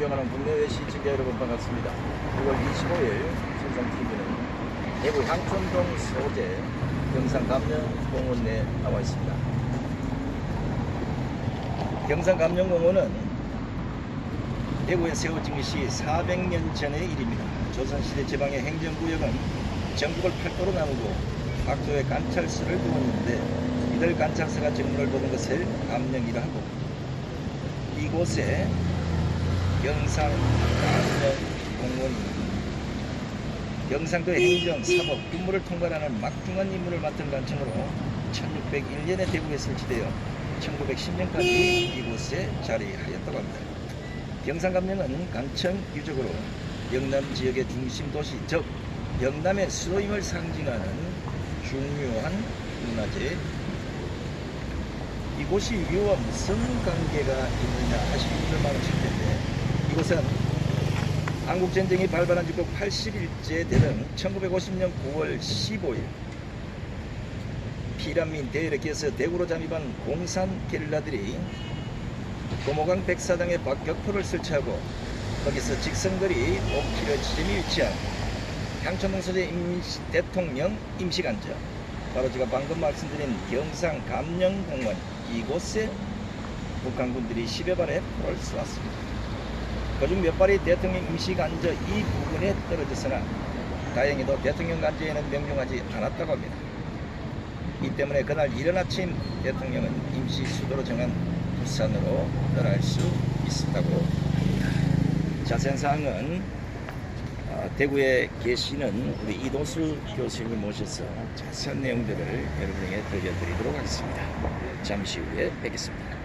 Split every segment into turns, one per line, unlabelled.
존경하는 국내외 시청자 여러분 반갑습니다. 6월 25일 천상TV는 대구 향촌동 소재 경상감령공원 내 나와 있습니다. 경상감령공원은 대구에 세워진 것이 400년 전의 일입니다. 조선시대 지방의 행정구역은 전국을 8도로 나누고 각도의 관찰소를 두었는데 이들 관찰소가 정문을 보는 것을 감령이라 하고, 이곳에 경상감령공원입니다. 경상도의 행정, 사법, 군무를 통괄하는 막중한 임무를 맡은 관청으로 1601년에 대구에 설치되어 1910년까지 이곳에 자리하였다고 합니다. 경상감령은 관청 유적으로 영남 지역의 중심 도시, 즉 영남의 수도임을 상징하는 중요한 문화재. 이곳이 유교와 무슨 관계가 있느냐 하시는 분들 많으실 텐데, 이곳은 한국전쟁이 발발한 지 80일째 되는 1950년 9월 15일 피란민 대열에 끼어서 대구로 잠입한 공산 게릴라들이 고모강 백사당에 박격포를 설치하고 거기서 직선거리 5km 지점이 위치한 향촌동 소재 대통령 임시관저, 바로 제가 방금 말씀드린 경상감령공원, 이곳에 북한군들이 10여 발의 포를 쏘았습니다. 그중 몇 발이 대통령 임시관저 이 부근에 떨어졌으나 다행히도 대통령 관저에는 명중하지 않았다고 합니다. 이 때문에 그날 이른 아침 대통령은 임시 수도로 정한 부산으로 떠날 수 있었다고 합니다. 자세한 사항은 대구에 계시는 우리 이도수 교수님을 모셔서 자세한 내용들을 여러분에게 들려드리도록 하겠습니다. 잠시 후에 뵙겠습니다.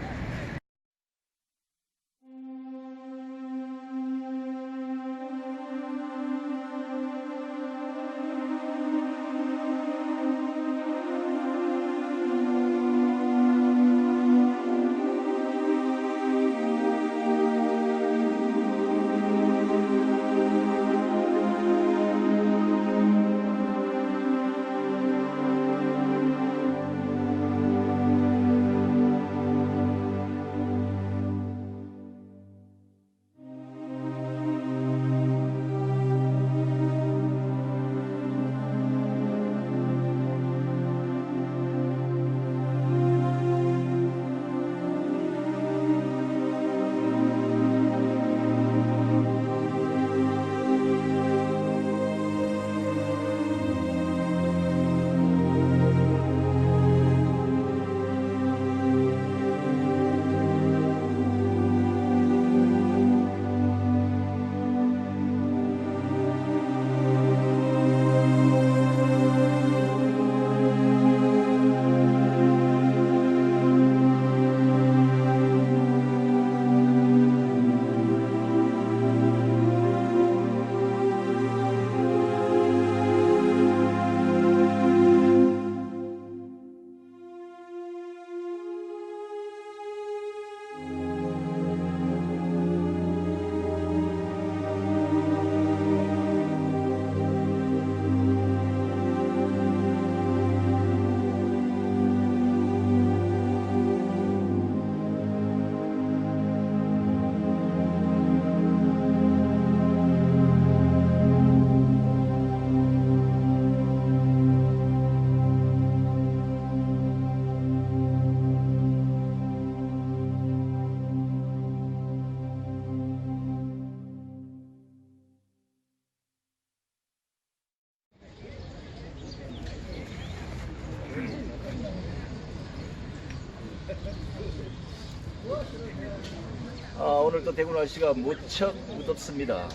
오늘도 대구 날씨가 무척 무덥습니다.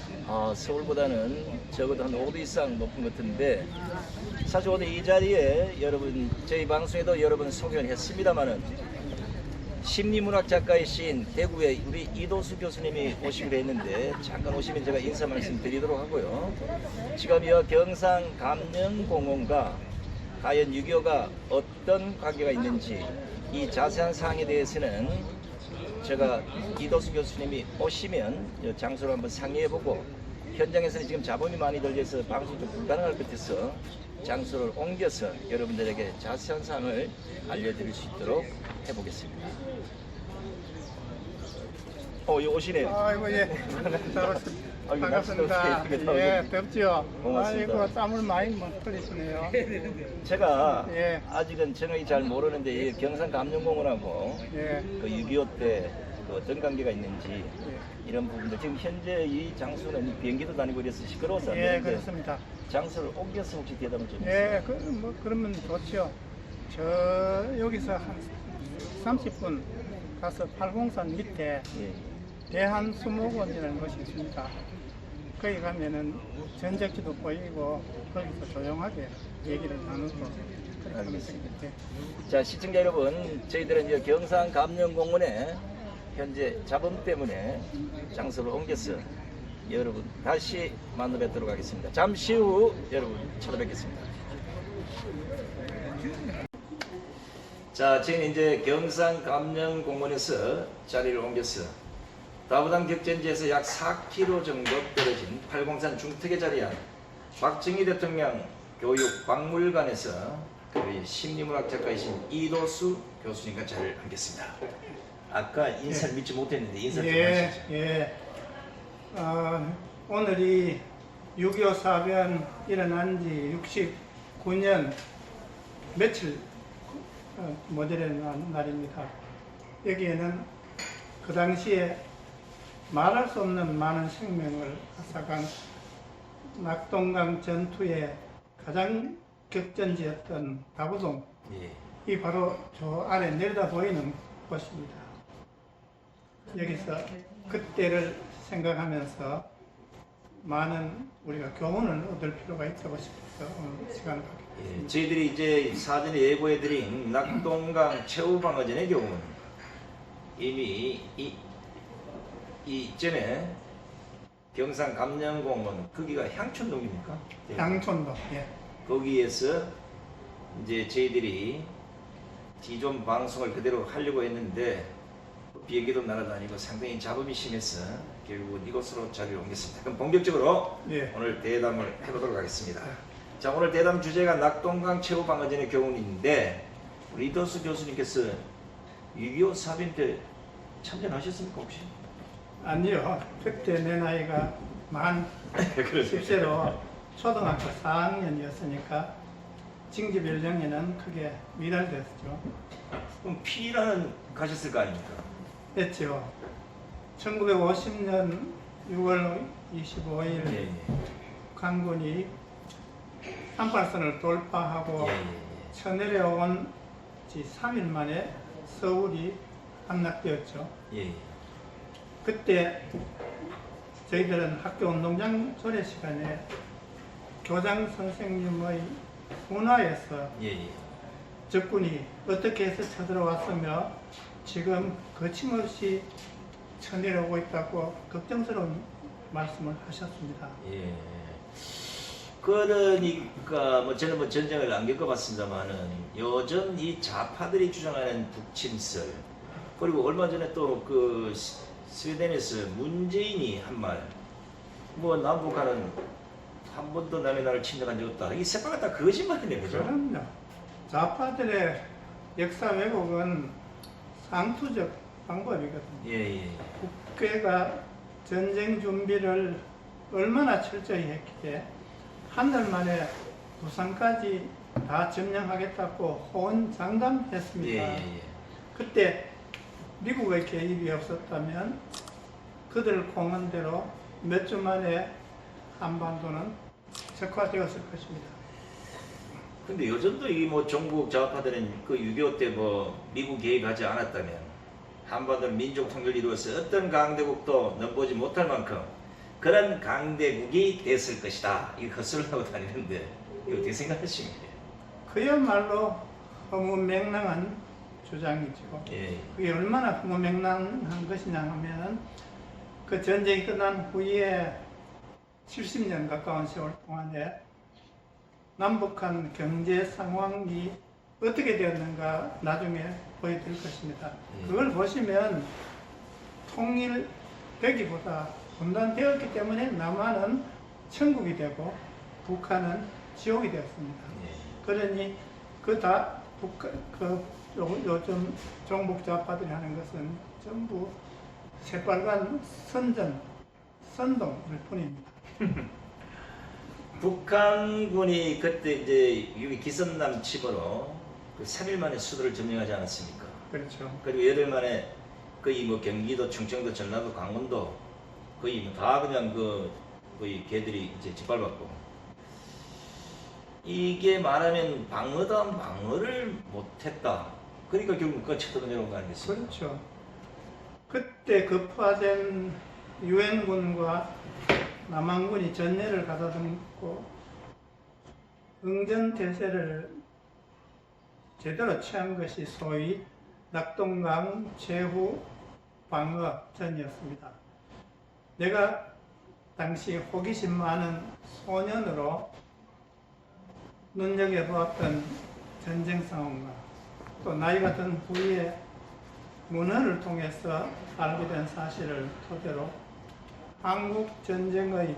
서울보다는 적어도 한 5도 이상 높은 것 같은데, 사실 오늘 이 자리에 여러분, 저희 방송에도 여러 번 소개를 했습니다만은 심리문학 작가이신 대구의 우리 이도수 교수님이 오시기로 했는데, 잠깐 오시면 제가 인사 말씀 드리도록 하고요. 지금 이 경상감령공원과 과연 유교가 어떤 관계가 있는지, 이 자세한 사항에 대해서는 제가 이도수 교수님이 오시면 장소를 한번 상의해보고, 현장에서는 지금 잡음이 많이 들려서 방송이 좀 불가능할 것 같아서 장소를 옮겨서 여러분들에게 자세한 사항을 알려드릴 수 있도록 해보겠습니다. 오시네요.
아이고 예.
아이고,
반갑습니다.
날씨도 어떻게
예, 덥죠.
고맙습니다.
아이고 땀을 많이 못 흘리시네요.
제가
예.
아직은 정확히 잘 모르는데 이 경산감염공원하고
예.
그 6.25 때 그 어떤 관계가 있는지
예.
이런 부분들 지금 현재 이 장소는 비행기도 다니고 이래서 시끄러워서 안
예,
되는데
그렇습니다.
장소를 옮겨서 혹시 대담을 좀
예,
해주세요.
그러면 좋죠. 저 여기서 한 30분 가서 팔공산 밑에
예.
대한수목원이라는 것이 있습니다. 거기 가면은 전적지도 보이고 거기서 조용하게 얘기를 나누고 그렇게 하면
알겠습니다.
되겠죠.
자, 시청자 여러분, 저희들은 이제 경산감염공원에 현재 잡음 때문에 장소를 옮겨서 여러분 다시 만나 뵙도록 하겠습니다. 잠시 후 여러분 찾아뵙겠습니다. 자, 저희는 이제 경산감염공원에서 자리를 옮겨서 다부당 격전지에서 약 4km 정도 떨어진 팔공산 중턱에 자리한 박정희 대통령 교육박물관에서 우리 심리문학 작가이신 이도수 교수님과 자리를 함께했습니다. 아까 인사를 믿지 못했는데 인사 좀 하시죠.
예. 오늘이 6.25 사변 일어난 지 69년 며칠 모델의 날입니다. 여기에는 그 당시에 말할 수 없는 많은 생명을 앗아간 낙동강 전투의 가장 격전지였던 다부동,
예.
이 바로 저 아래 내려다 보이는 곳입니다. 여기서 그때를 생각하면서 많은 우리가 교훈을 얻을 필요가 있다고 싶어서 오늘 시간을 갖게
예, 저희들이 이제 사전에 예고해드린 낙동강 최후방어전의 경우는 이미 이전에 경산감염공원 거기가 향촌동입니까?
양촌도, 예.
거기에서 이제 저희들이 기존 방송을 그대로 하려고 했는데 비행기도 날아다니고 상당히 잡음이 심해서 결국은 이곳으로 자리를 옮겼습니다. 그럼 본격적으로
예.
오늘 대담을 해보도록 하겠습니다. 자, 오늘 대담 주제가 낙동강 최후방어전의 교훈인데 우리 이도수 교수님께서 6.25 사변 때 참전하셨습니까 혹시?
아니요. 그때 내 나이가 만 10세로 초등학교 4학년이었으니까 징집 연령에는 크게 미달됐죠.
그럼 피라는 가셨을 거 아닙니까?
했죠. 1950년 6월 25일
예, 예.
북한군이 38선을 돌파하고
예, 예,
쳐내려온 지 3일 만에 서울이 함락되었죠.
예. 예.
그때 저희들은 학교 운동장 조례 시간에 교장 선생님의 문화에서
예, 예.
적군이 어떻게 해서 쳐들어왔으며 지금 거침없이 쳐내려오고 있다고 걱정스러운 말씀을 하셨습니다.
예. 그러니까 뭐 저는 뭐 전쟁을 안 겪어봤습니다만은 요즘 이 좌파들이 주장하는 북침설 그리고 얼마 전에 또 그 스웨덴에서 문재인이 한 말 뭐 남북한은 한 번도 남의 나라를 침략한 적 없다. 이 새빨간 다 거짓말이네, 그죠?
그럼요. 좌파들의 역사 왜곡은 상투적 방법이거든요.
예, 예.
국회가 전쟁 준비를 얼마나 철저히 했기에 한 달 만에 부산까지 다 점령하겠다고 호언장담했습니다.
예, 예, 예.
그때 미국의 개입이 없었다면 그들 공언대로 몇 주 만에 한반도는 적화되었을 것입니다.
근데 요즘도 이 뭐 종북 좌파들은 그 6.25 때 뭐 미국 개입하지 않았다면 한반도는 민족 통일을 이루어서 어떤 강대국도 넘보지 못할 만큼 그런 강대국이 됐을 것이다. 이 헛소리를 하고 다니는데 이거 어떻게 생각하십니까?
그야말로 허무맹랑한 주장이죠.
예.
그게 얼마나 허무맹랑한 것이냐 하면 그 전쟁이 끝난 후에 70년 가까운 세월 동안에 남북한 경제 상황이 어떻게 되었는가 나중에 보여드릴 것입니다. 그걸 보시면 통일되기보다 분단되었기 때문에 남한은 천국이 되고 북한은 지옥이 되었습니다. 그러니 요즘 종북 좌파들이 하는 것은 전부 새빨간 선동일 뿐입니다.
북한군이 그때 이제 여기 기선남 침으로 그 3일 만에 수도를 점령하지 않았습니까?
그렇죠.
그리고 열흘 만에 거의 뭐 경기도, 충청도, 전라도, 강원도 거의 뭐 다 그냥 그 거의 개들이 이제 짓밟았고, 이게 말하면 방어다 방어를 못했다. 그러니까 결국 그 쳐들어 내려온 거 아니겠습니까?
그렇죠. 그때 급파된 유엔군과 남한군이 전례를 가다듬고 응전태세를 제대로 취한 것이 소위 낙동강 제후 방어전이었습니다. 내가 당시 호기심 많은 소년으로 눈여겨보았던 전쟁 상황과 또 나이가 든 후에 문헌을 통해서 알게 된 사실을 토대로 한국 전쟁의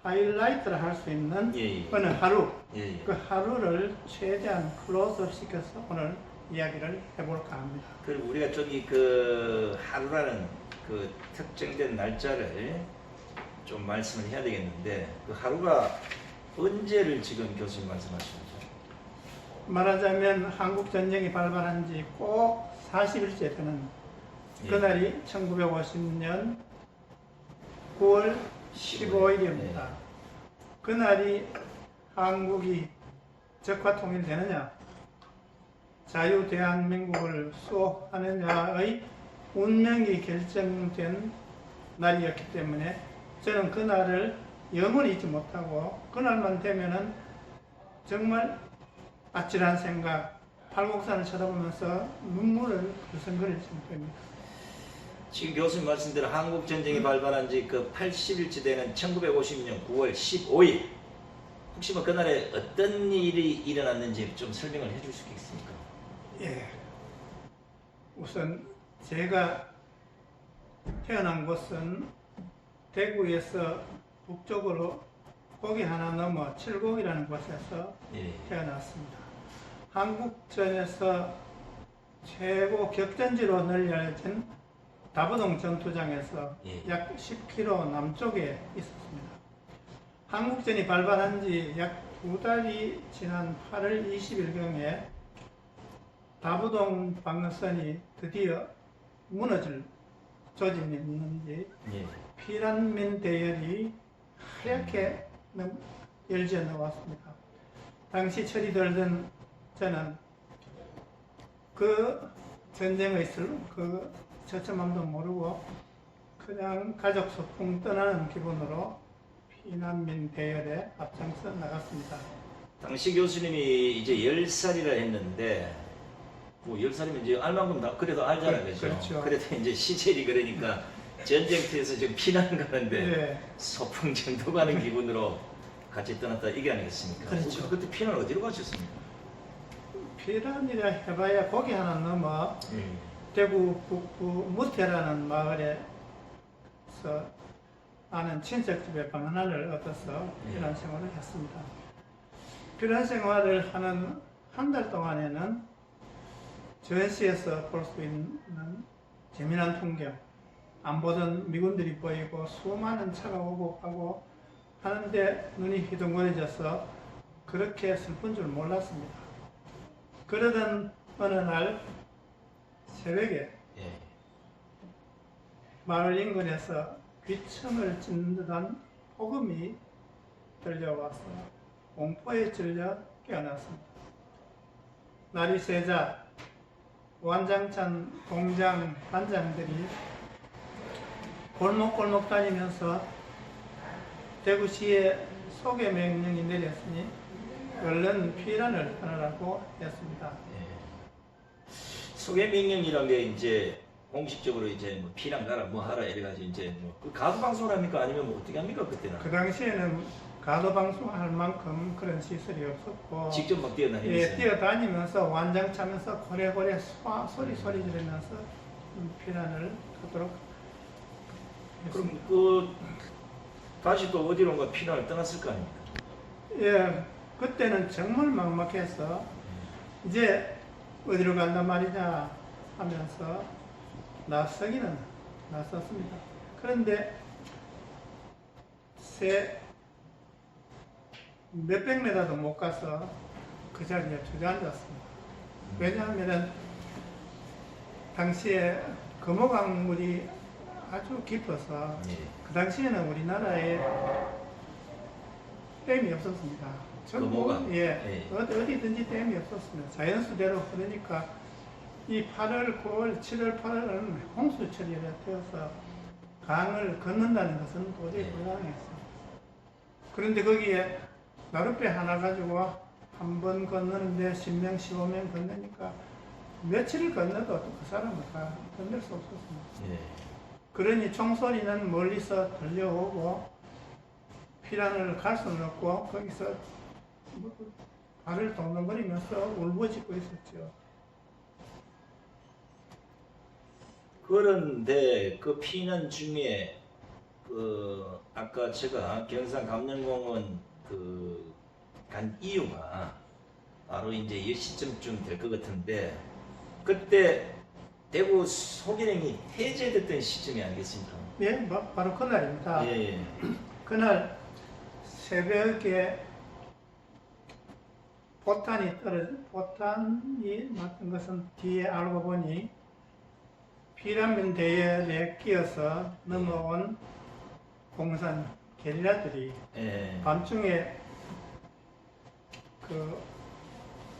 하이라이트를 할 수 있는
예.
어느 하루,
예.
그 하루를 최대한 클로즈업 시켜서 오늘 이야기를 해볼까 합니다.
그리고 우리가 저기 그 하루라는 그 특정된 날짜를 좀 말씀을 해야 되겠는데, 그 하루가 언제를 지금 교수님 말씀하시는 거죠?
말하자면 한국 전쟁이 발발한 지 꼭 40일째 되는
예.
그날이 1950년 9월 15일입니다. 그날이 한국이 적화통일되느냐, 자유대한민국을 수호하느냐의 운명이 결정된 날이었기 때문에 저는 그날을 영원히 잊지 못하고, 그날만 되면은 정말 아찔한 생각, 팔곡산을 쳐다보면서 눈물을 글썽거릴 정도입니다.
지금 교수님 말씀대로 한국 전쟁이 발발한 지 그 80일째 되는 1950년 9월 15일, 혹시 뭐 그날에 어떤 일이 일어났는지 좀 설명을 해줄 수 있겠습니까?
예. 우선 제가 태어난 곳은 대구에서 북쪽으로 고개 하나 넘어 칠곡이라는 곳에서
예.
태어났습니다. 한국전에서 최고 격전지로 널리 알려진 다부동 전투장에서
예.
약 10km 남쪽에 있었습니다. 한국전이 발발한 지 약 2달이 지난 8월 20일경에 다부동 방어선이 드디어 무너질 조짐이 있는지
예.
피난민 대열이 하얗게 열지어 나왔습니다. 당시 철이 들던 저는 그 전쟁의 그 처참함도 모르고 그냥 가족 소풍 떠나는 기분으로 피난민 대열에 앞장서 나갔습니다.
당시 교수님이 이제 10살이라 했는데, 뭐 10살이면 이제 알만큼 다 그래도 알잖아요. 그죠?
그렇죠.
그래도 이제 시절이 그러니까 전쟁터에서 지금 피난 가는데
네.
소풍 정도 가는 기분으로 같이 떠났다, 이게 아니겠습니까?
그렇죠.
그때 피난 어디로 가셨습니까?
피난이라 해봐야 고개 하나 넘어 대구 북부 무태라는 마을에서 아는 친척집에 방 하나를 얻어서 피난 생활을 했습니다. 피난 생활을 하는 한 달 동안에는 전시에서 볼 수 있는 재미난 풍경, 안 보던 미군들이 보이고 수많은 차가 오고 가고 하는데 눈이 휘둥그레져서 그렇게 슬픈 줄 몰랐습니다. 그러던 어느 날 새벽에
예.
마을 인근에서 귀청을 찢는 듯한 폭음이 들려와서 공포에 질려 깨어났습니다. 날이 새자 완장찬 공장 반장들이 골목골목 다니면서 대구시에 소개 명령이 내렸으니 얼른 피난을 하라고 했습니다.
소개 명령이란 게 이제 공식적으로 이제 뭐 피난 가라 뭐 하라 이래가지고 이제 뭐그 가수 방송을 합니까? 아니면 뭐 어떻게 합니까 그때는?
그 당시에는 가도 방송할 만큼 그런 시설이 없었고
직접 막 뛰어다니면서.
예, 뛰어다니면서 완장 차면서 고래고래 소리 지르면서 피난을 하도록
그럼
했습니다.
그 다시 또 어디론가 피난을 떠났을 거 아닙니까?
예, 그때는 정말 막막해서 이제 어디로 간단 말이냐 하면서 나서기는 나섰습니다. 그런데 새 몇백 미터도 못 가서 그 자리에 주저앉았습니다. 왜냐하면 당시에 금호강물이 아주 깊어서
예.
그 당시에는 우리나라에 댐이 없었습니다.
금호강?
예,
예.
어디든지 댐이 없었습니다. 자연수대로 그러니까 이 8월, 9월, 7월, 8월은 홍수철이 되어서 강을 건넌다는 것은 도저히
예.
불가능했어요. 그런데 거기에 나룻배 하나 가지고 한 번 건너는데 10명, 15명 건너니까 며칠을 건너도 그 사람을 다 건널 수 없었습니다.
예.
그러니 총소리는 멀리서 들려오고 피란을 갈 수는 없고 거기서 발을 동동거리면서 울부짖고 있었죠.
그런데 그 피난 중에 그 아까 제가 경산 감령공원 그 간 이유가 바로 이제 이 시점쯤 될 것 같은데 그때 대구 소개령이 해제됐던 시점이 아니겠습니까?
예, 바로 그날입니다.
예.
그날 새벽에 포탄이 맞은 것은 뒤에 알고 보니 피라민 대열에 끼어서 넘어온 공산 게릴라들이
예.
밤중에 그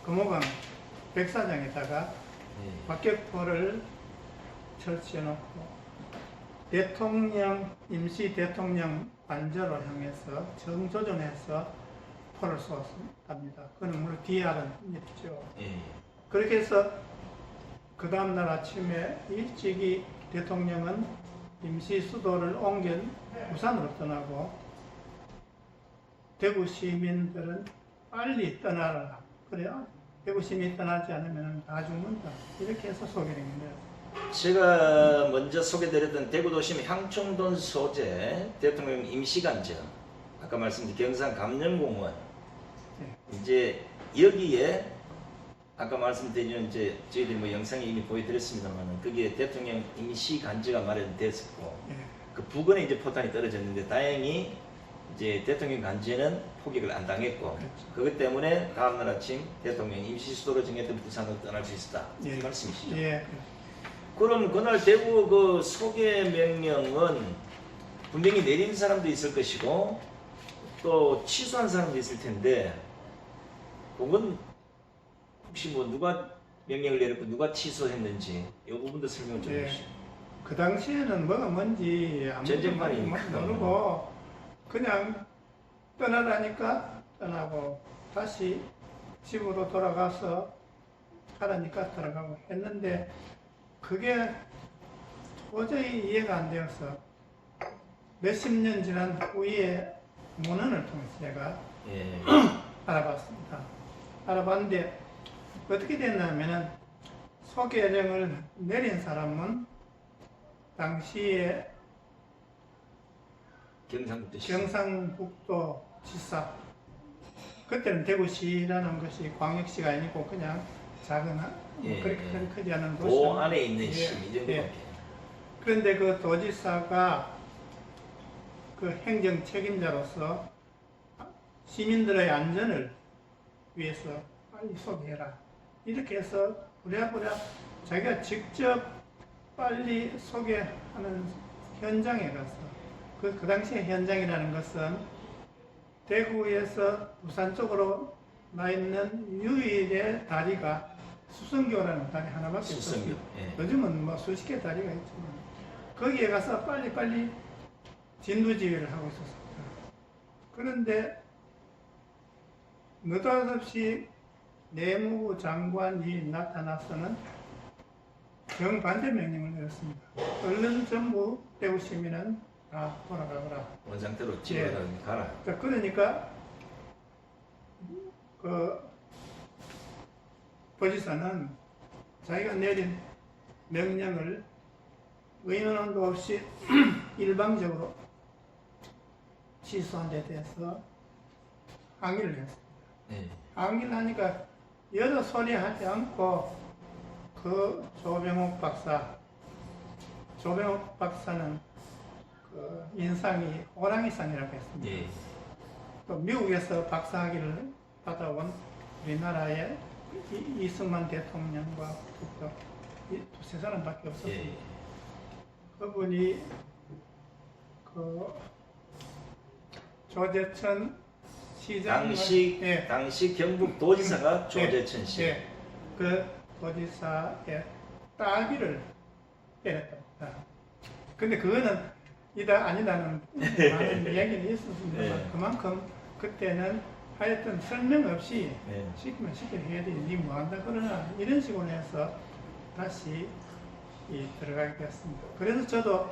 금호강 백사장에다가
예.
박격포를 설치해놓고 임시 대통령 관저로 향해서 정조준해서 포를 쏘았답니다. 그건 물론 뒤알은 일이죠.
예.
그렇게 해서 그 다음날 아침에 일찍이 대통령은 임시 수도를 옮겨 부산으로 떠나고 대구 시민들은 빨리 떠나라. 그래야 대구 시민이 떠나지 않으면 다 죽는다. 이렇게 해서 소개됩니다.
제가 먼저 소개드렸던 대구도심 향촌동 소재 대통령 임시간저 아까 말씀드린 경산 감령공원 이제 여기에 아까 말씀드린 이제 저희들이 뭐 영상에 이미 보여드렸습니다만 그게 대통령 임시간저가 마련됐었고
예.
그 부근에 이제 포탄이 떨어졌는데 다행히 이제 대통령 간지는 포격을 안 당했고
그렇죠.
그것 때문에 다음날 아침 대통령 임시 수도로 정했던 부산으로 떠날 수 있었다.
예.
이 말씀이시죠?
예.
그럼 그날 대구 그 소개 명령은 분명히 내린 사람도 있을 것이고 또 취소한 사람도 있을 텐데 그건 혹시 뭐 누가 명령을 내렸고 누가 취소했는지 이 부분도 설명 좀
예.
해주시죠.
그 당시에는 뭐가 뭔지 아무도
전쟁판이니까.
모르고 그냥 떠나라니까 떠나고 다시 집으로 돌아가서 가라니까 돌아가고 했는데 그게 도저히 이해가 안 되어서 몇십 년 지난 후에 문헌을 통해서 제가
예.
알아봤습니다. 알아봤는데 어떻게 됐냐면은 소개령을 내린 사람은 당시에 경상북도 지사 그때는 대구시라는 것이 광역시가 아니고 그냥 작은
예,
그렇게 크지 않은
그
도시
안에 있는
예,
시 이 정도밖에.
예. 그런데 그 도지사가 그 행정 책임자로서 시민들의 안전을 위해서 빨리 소개해라 이렇게 해서 부랴부랴 자기가 직접 빨리 소개하는 현장에 가서 그 당시에 현장이라는 것은 대구에서 부산 쪽으로 나 있는 유일의 다리가 수성교라는 다리 하나밖에
수성교,
없었어요.
예.
요즘은 뭐 수십 개 다리가 있지만 거기에 가서 빨리빨리 진두지휘를 하고 있었습니다. 그런데 느닷없이 내무부 장관이 나타나서는 정반대 명령을 내렸습니다. 얼른 전부 대구 시민은 다 돌아가거라.
원상태로 집에 가라.
그러니까 그 도지사는 자기가 내린 명령을 의논도 없이 일방적으로 취소한 데 대해서 항의를 했습니다.
예.
항의를 하니까 여러 소리 하지 않고 그 조병옥 박사, 조병옥 박사는 그 인상이 호랑이상이라고 했습니다.
예.
또 미국에서 박사학위를 받아온 우리나라의 이승만 대통령과 또 두세 사람밖에 없었습니다.
예.
그분이 그 조재천 시장
당시 경북도지사가 조재천 씨.
예, 그 도지사의 딸비를 때렸답니다. 근데 그거는 이다 아니다는 많은 이야기는 있었습니다만
예.
그만큼 그때는 하여튼 설명 없이
예.
시키면 시키게 해야 되니 니 뭐한다 그러나 이런 식으로 해서 다시 들어가게 됐습니다. 그래서 저도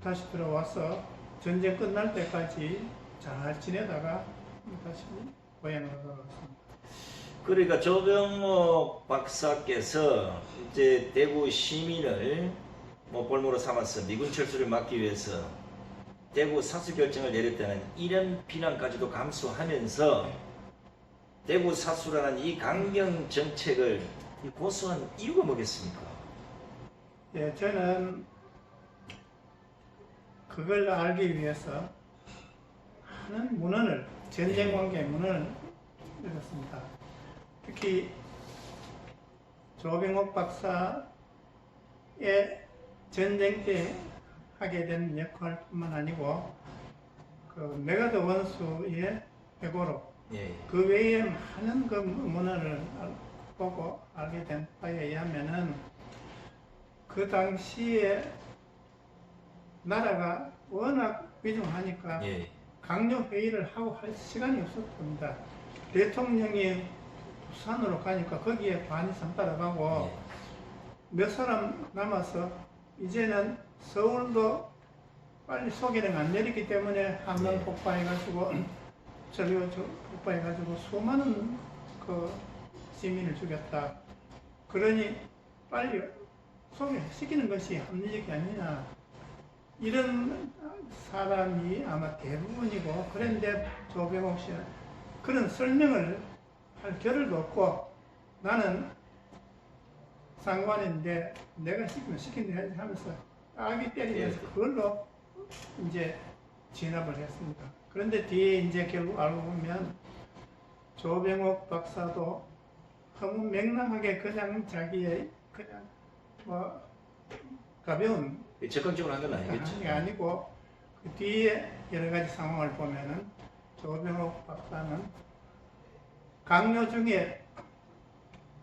다시 들어와서 전쟁 끝날 때까지 잘 지내다가 다시 고향으로 돌아왔습니다.
그러니까 조병옥 박사께서 이제 대구 시민을 볼모로 삼아서 미군 철수를 막기 위해서 대구 사수 결정을 내렸다는 이런 비난까지도 감수하면서 대구 사수라는 이 강경 정책을 고수한 이유가 뭐겠습니까?
예, 저는 그걸 알기 위해서 많은 문헌을 전쟁 관계 문헌을 읽었습니다. 특히 조병옥 박사의 전쟁 때 하게 된 역할뿐만 아니고 그 메가드 원수의 회고록
예.
그 외에 많은 그 문헌을 보고 알게 된 바에 의하면은 그 당시에 나라가 워낙 위중하니까
예.
강요 회의를 하고 할 시간이 없었습니다. 대통령이 부산으로 가니까 거기에 반 이상 따라가고
예.
몇 사람 남아서 이제는 서울도 빨리 소개를 안 내리기 때문에 한강
예.
폭파해가지고 저기로 폭파해가지고 수많은 그 시민을 죽였다. 그러니 빨리 소개시키는 것이 합리적이 아니냐. 이런 사람이 아마 대부분이고 그런데 조병옥 씨는 그런 설명을 할 겨를도 없고 나는 상관인데 내가 시키면 시킨다 하면서 아기 때리면서 그걸로 이제 진압을 했습니다. 그런데 뒤에 이제 결국 알고 보면 조병옥 박사도 너무 명랑하게 그냥 자기의 그냥 뭐 가벼운
적극적으로 한 건 아니겠죠?
게 아니고 그 뒤에 여러 가지 상황을 보면은 조병옥 박사는 강요 중에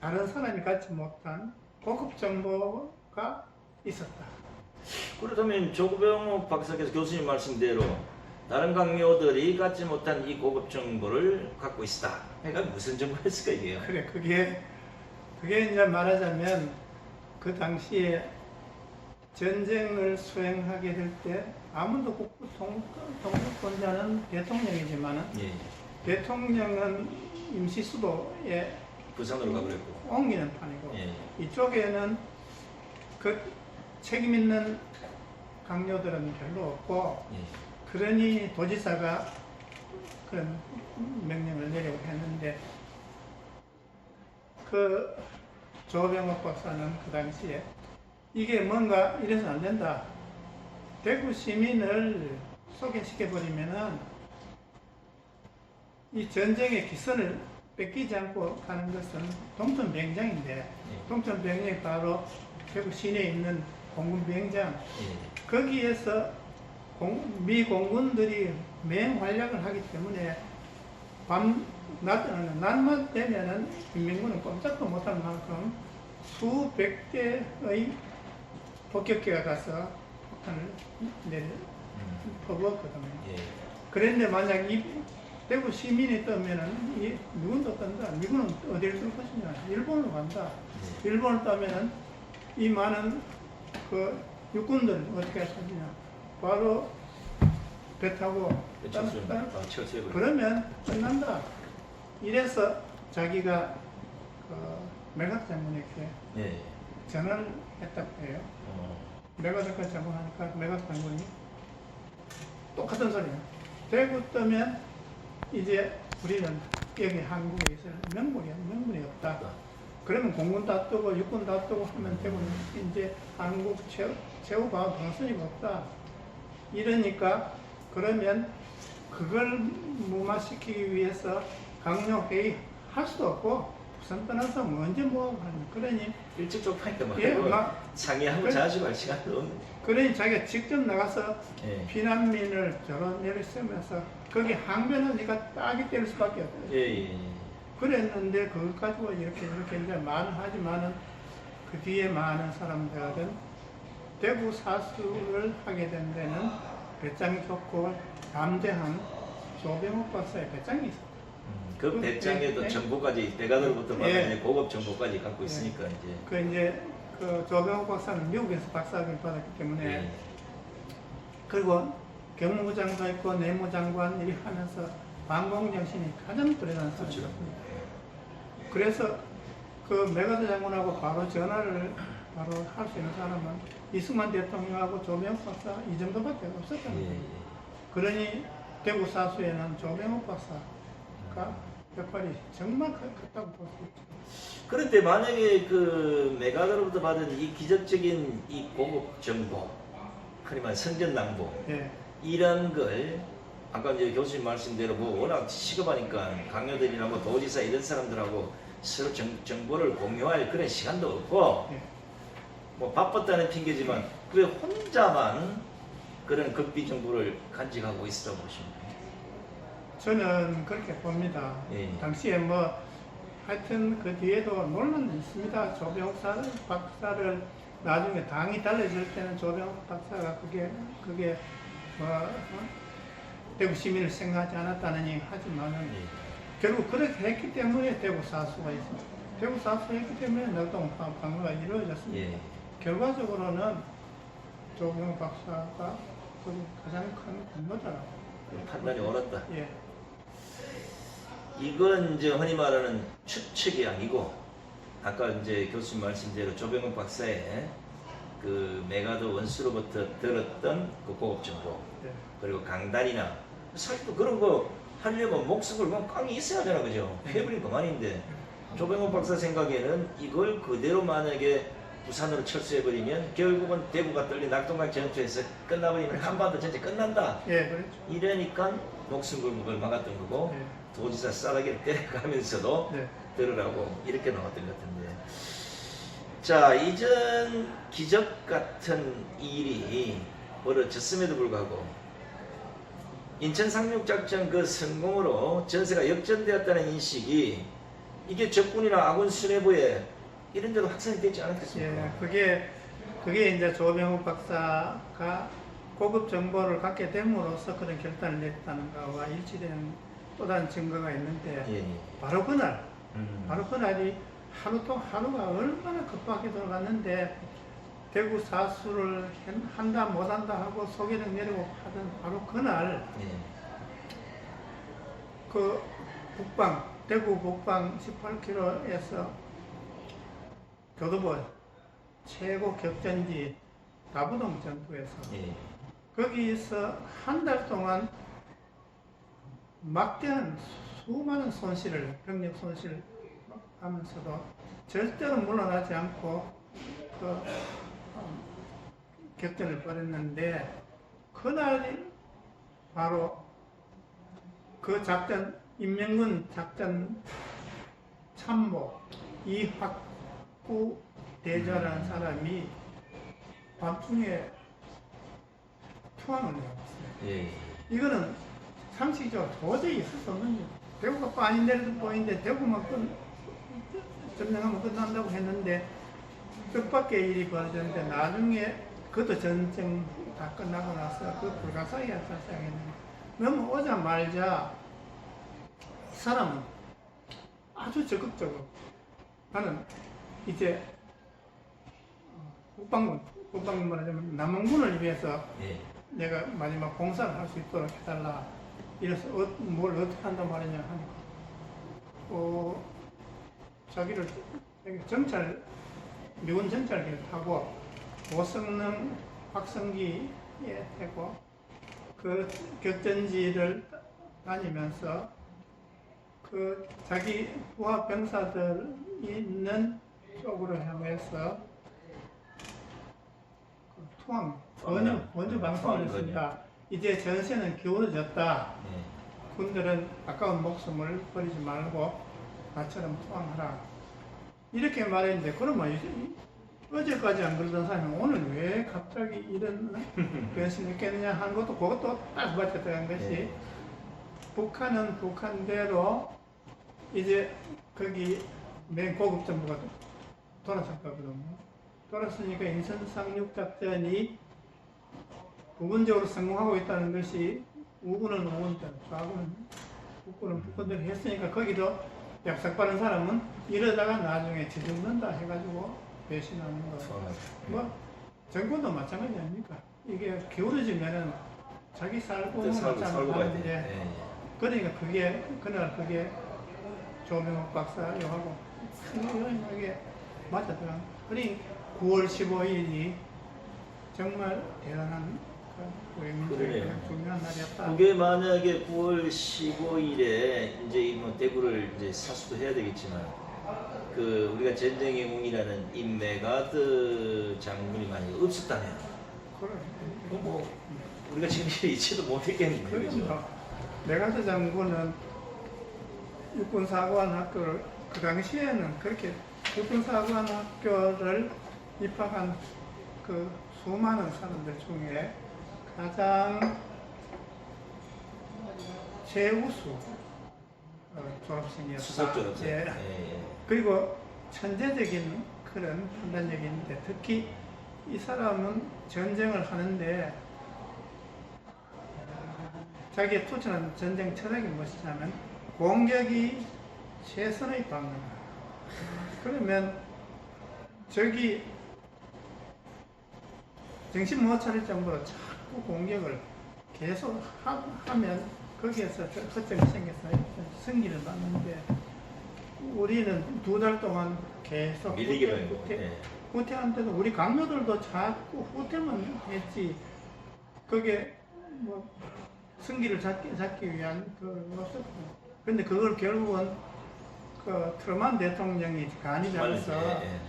다른 사람이 갖지 못한 고급 정보가 있었다.
그렇다면 조병옥 박사께서 교수님 말씀대로 다른 강요들이 갖지 못한 이 고급 정보를 갖고 있다. 그러니까 무슨 정보였을까 이게요?
그래 그게 이제 말하자면 그 당시에 전쟁을 수행하게 될 때 아무도 동북권자는 대통령이지만은
예.
대통령은 임시 수도에
부산으로 가버렸고.
옮기는 판이고
예.
이쪽에는 그 책임 있는 강요들은 별로 없고
예.
그러니 도지사가 그런 명령을 내려고 했는데 그 조병옥 박사는 그 당시에 이게 뭔가 이래서는 안 된다. 대구 시민을 소개시켜버리면은 이 전쟁의 기선을 뺏기지 않고 가는 것은 동천비행장인데 동천비행장이 바로 대구 시내에 있는 공군비행장
예.
거기에서 미 공군들이 맹활약을 하기 때문에 낮만 되면은 인민군은 꼼짝도 못할 만큼 수백 대의 폭격기가 가서 폭탄을 퍼부었거든요.
예.
그런데 만약 이 대구 시민이 뜨면은 이 미군도 뜬다. 미군은 어디를 뜰 것이냐? 일본으로 간다. 일본을 뜨면은 이 많은 그 육군들 어떻게 할 것이냐? 바로 배 타고
철수해.
그러면 끝난다. 이래서 자기가 메가드 장군에게
예.
전화를 했다고 해요. 메가드까지 장군하니까 메가드 장군이 똑같은 소리야. 대구 뜨면 이제 우리는 여기 한국에 있을 명분이 없다. 그러면 공군 다 뜨고 육군 다 뜨고 하면 대구는 이제 한국 최후 방선이 없다. 이러니까 그러면 그걸 무마시키기 위해서 강요회의 할 수도 없고 부산 떠나서 언제 뭐하고 하는 그러니
일찍 좁하니까 막
예, 막
상의하고
그래.
자주 할 시간도 없는.
그러니 자기가 직접 나가서
예.
피난민을 저런 애를 쓰면서 거기 항변은 네가 딱이 때릴 수밖에 없다.
예.
그랬는데 그걸 가지고 이렇게 이제 말을 하지만은 그 뒤에 많은 사람들은 대구 사수를 하게 된 데는 배짱이 좋고 담대한 조병욱 박사의 배짱이 있었다.
그 배짱에도
예.
정보까지 대가들부터 받는
예.
고급 정보까지 갖고 있으니까 이제.
그 이제 그 조병욱 박사는 미국에서 박사학위를 받았기 때문에
예.
그리고 경무부장도 있고 내무장관 일이 하면서 반공정신이 가장 뚜렷한
그렇죠.
사람이었습니다. 그래서 그 메가드 장군하고 바로 전화를 바로 할 수 있는 사람은 이승만 대통령하고 조병욱 박사 이 정도밖에 없었다는
예.
거예요. 그러니 대구 사수에는 조병욱 박사가 역할이 정말 컸다고 볼 수 있죠.
그런데 만약에 그 메가더로부터 받은 이 기적적인 이 고급 정보, 흔히 말해 선전낭보,
예.
이런 걸 아까 이제 교수님 말씀대로 뭐 워낙 시급하니까 강요들이나 뭐 도지사 이런 사람들하고 서로 정보를 공유할 그런 시간도 없고
예.
뭐 바빴다는 핑계지만 왜 혼자만 그런 극비 정보를 간직하고 있었다고 보십니까?
저는 그렇게 봅니다.
예.
당시에 뭐 하여튼 그 뒤에도 논란이 있습니다. 조병욱 박사를 나중에 당이 달라질 때는 조병욱 박사가 그게 뭐 대구 시민을 생각하지 않았다느니 하지만은
예.
결국 그렇게 했기 때문에 대구 사수가 있습니다. 대구 사수가 했기 때문에 노동 방어가 이루어졌습니다.
예.
결과적으로는 조병욱 박사가 그게 가장 큰 공로자라고.
판단이 옳았다.
예.
이건 이제 흔히 말하는 추측이 아니고 아까 이제 교수님 말씀대로 조병욱 박사의 그 메가더 원수로부터 들었던 그 고급 정보
예.
그리고 강단이나 사실 또 그런 거 하려면 목숨을 뭐 깡이 있어야 되나 그죠? 패버린 그만인데 조병욱 박사 생각에는 이걸 그대로 만약에 부산으로 철수해버리면 결국은 대구가 떨린 낙동강 전투에서 끝나버리면 한반도 전체 끝난다.
예, 그렇죠.
이러니까 목숨 걸고 그걸 막았던 거고
예.
도지사 싸다기를 때려가면서도
네.
들으라고 이렇게 나왔던 것 같은데 자 이전 기적 같은 일이 벌어졌음에도 불구하고 인천 상륙작전 그 성공으로 전세가 역전되었다는 인식이 이게 적군이나 아군 수뇌부에 이런 데도 확산이 되지 않았겠습니까?
예, 그게 이제 조병욱 박사가 고급 정보를 갖게 됨으로써 그런 결단을 냈다는 것과 일치되는 또 다른 증거가 있는데
예.
바로 그날,
음.
바로 그날이 하루가 얼마나 급하게 들어갔는데 대구 사수를 한다 못한다 하고 소개를 내리고 하던 바로 그날
예.
그 대구 북방 18km에서 교도보 최고 격전지 다부동 전투에서
예.
거기서 한 달 동안 막대한 수많은 병력 손실을 하면서도 절대로 물러나지 않고 격전을 벌였는데 그날이 바로 그 작전 인명군 작전 참모 이학구 대저라는 사람이 밤중에 투항을 해왔어요.
예.
이거는 상식적으로 도저히 있을 수 없는 일. 대구가 빠니 내려도 보이는데 대구만 점령하면 끝난다고 했는데 뜻밖의 일이 벌어졌는데 나중에 그것도 전쟁 다 끝나고 나서 그 불가사의가 발생했는데 넘어오자마자 이 사람은 아주 적극적으로 나는 이제 국방군 말하자면 남원군을 위해서
예.
내가 마지막 공사를 할 수 있도록 해달라. 이래서 뭘 어떻게 한단 말이냐 하니까 자기를 미군 정찰기를 타고 고성능 확성기에 태고 그 격전지를 다니면서 그 자기 부하 병사들이 있는 쪽으로 향해서 포항
포항.
원주 방송을
포항
했습니다. 이제 전세는 기울어졌다.
예.
군들은 아까운 목숨을 버리지 말고 나처럼 포항하라. 이렇게 말했는데 그러면 어제까지 안 그러던 사람이 오늘 왜 갑자기 이런 변신을 했겠느냐 하는 것도 그것도 딱 맞췄다는 것이
예.
북한은 북한대로 이제 거기 맨 고급 정부가 돌아섰거든요. 돌아서니까 인천 상륙 작전이 부분적으로 성공하고 있다는 것이 우군은 우군대로 좌군은 북군은 북군대로 했으니까 거기도 약삭빠른 사람은 이러다가 나중에 지죽는다 해가지고 배신하는 거. 뭐 정권도 마찬가지 아닙니까? 이게 기울어지면은 자기 살고
또 살고
마찬가지
가야
하는데
돼.
그러니까 그게 그날 그게 조명옥 박사 요하고 이게 맞았더라. 그러니 9월 15일이 정말 대단한 우리 민족의
그러네요.
중요한 날이었다.
그게 만약에 9월 15일에 이제 뭐 대구를 이제 사수도 해야 되겠지만 그 우리가 전쟁의 공이라는 임메가드 장군이 만약에 없었다면
그래.
뭐 우리가 지금 이치도 못했겠는데 그죠?
그러니까 메가드 장군은 육군사관 학교를 그 당시에는 그렇게 육군사관 학교를 입학한 그 수많은 사람들 중에 가장 최우수 졸업생이었다.
수석 졸업생.
예.
예.
그리고 천재적인 그런 판단력이 있는데 특히 이 사람은 전쟁을 하는데 자기의 투철한 전쟁 철학이 무엇이냐면 공격이 최선의 방어다. 그러면 저기 정신 못 차릴 정도로 자꾸 공격을 계속 하면 거기에서 허점이 생겨서 승기를 받는데 우리는 2달 동안 계속
밀리기만 했고. 예.
후퇴한데도 우리 강요들도 자꾸 후퇴만 했지 그게 뭐 승기를 잡기 위한 그 없었고 근데 그걸 결국은 그 트루먼 대통령이 간이 잡아서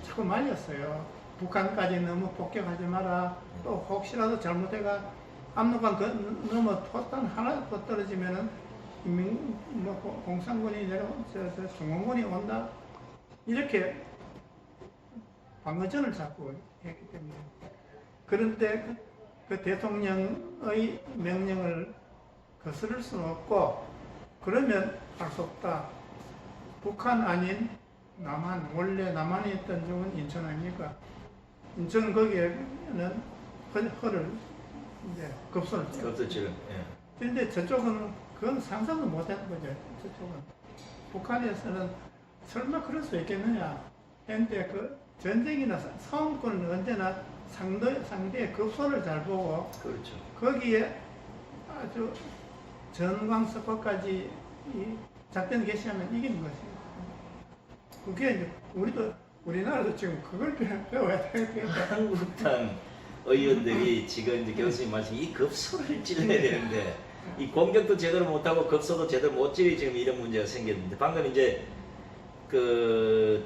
자꾸 말렸어요. 북한까지 너무 폭격하지 마라. 또 혹시라도 잘못해가 압록강 넘어 포탄 하나 더 떨어지면은 공산군이 중공군이 온다. 이렇게 방어전을 자꾸 했기 때문에. 그런데 그 대통령의 명령을 거스를 수는 없고 그러면 할 수 없다. 북한 아닌 남한, 원래 남한에 있던 쪽은 인천 아닙니까? 인천 거기에는 허를 이제 급선을
그렇죠. 예.
그런데 저쪽은 그건 상상도 못하는 거죠. 저쪽은. 북한에서는 설마 그럴 수 있겠느냐. 근데 그 전쟁이나 싸움권은 언제나 상대의 급소를 잘 보고
그렇죠.
거기에 아주 전광석화까지 이 작전 개시하면 이기는 것이에요. 그게 이제 우리나라도 지금 그걸 배워야 되겠다.
한국당 의원들이 지금 이제 교수님 말씀 이 급소를 찔러야 되는데 이 공격도 제대로 못하고 급소도 제대로 못 찔리 지금 이런 문제가 생겼는데 방금 이제 그